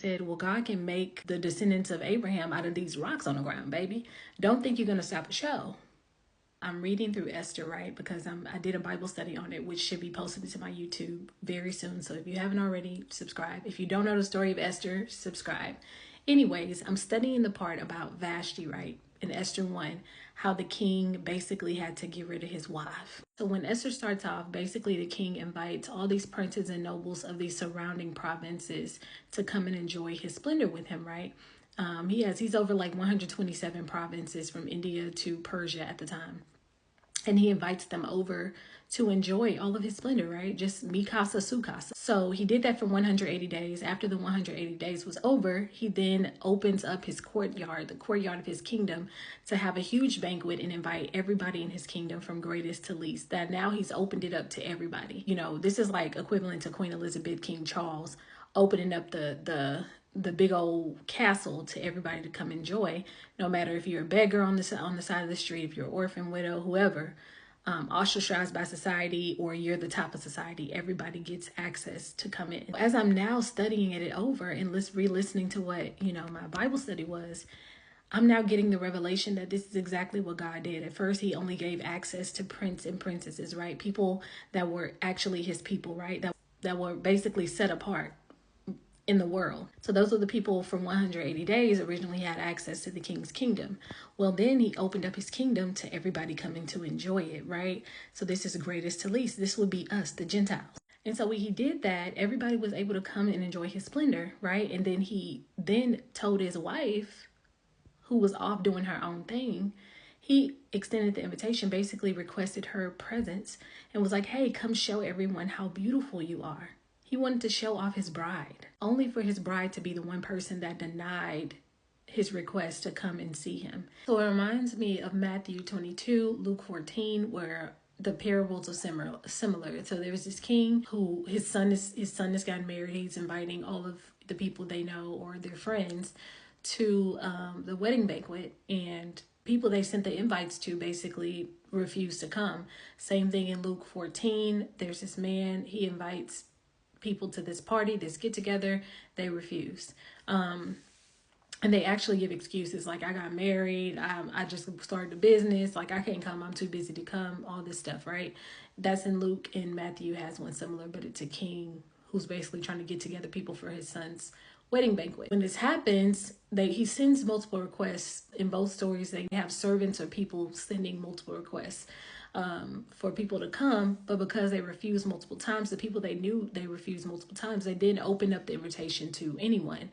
Said, well, God can make the descendants of Abraham out of these rocks on the ground, baby. Don't think you're going to stop the show. I'm reading through Esther, right? Because I did a Bible study on it, which should be posted to my YouTube very soon. So if you haven't already, subscribe. If you don't know the story of Esther, subscribe. Anyways, I'm studying the part about Vashti, right? In Esther 1, how the king basically had to get rid of his wife. So when Esther starts off, basically the king invites all these princes and nobles of these surrounding provinces to come and enjoy his splendor with him, right? He's over like 127 provinces from India to Persia at the time. And he invites them over to enjoy all of his splendor, right? Just mi casa, su casa. So he did that for 180 days. After the 180 days was over, he then opens up his courtyard, the courtyard of his kingdom, to have a huge banquet and invite everybody in his kingdom from greatest to least. That now he's opened it up to everybody. You know, this is like equivalent to Queen Elizabeth, King Charles, opening up the big old castle to everybody to come enjoy, no matter if you're a beggar on the side of the street, if you're an orphan, widow, whoever, ostracized by society, or you're the top of society, everybody gets access to come in. As I'm now studying it over and re-listening to what, my Bible study was, I'm now getting the revelation that this is exactly what God did. At first, he only gave access to prince and princesses, right? People that were actually his people, right? That were basically set apart in the world. So those are the people from 180 days originally had access to the king's kingdom. Well, then he opened up his kingdom to everybody coming to enjoy it, right? So this is greatest to least. This would be us, the Gentiles. And so when he did that, everybody was able to come and enjoy his splendor, right? And then he told his wife, who was off doing her own thing, he extended the invitation, basically requested her presence, and was like, hey, come show everyone how beautiful you are. He wanted to show off his bride, only for his bride to be the one person that denied his request to come and see him. So it reminds me of Matthew 22, Luke 14, where the parables are similar. So there was this king who his son has gotten married. He's inviting all of the people they know or their friends to the wedding banquet, and people they sent the invites to basically refused to come. Same thing in Luke 14. There's this man, he invites people to this party, this get together, they refuse. And they actually give excuses like, I got married, I just started a business, like I can't come, I'm too busy to come, all this stuff, right? That's in Luke, and Matthew has one similar, but it's a king who's basically trying to get together people for his son's wedding banquet. When this happens, he sends multiple requests. In both stories, they have servants or people sending multiple requests for people to come, but because they refused multiple times, the people they knew they refused multiple times, they didn't open up the invitation to anyone.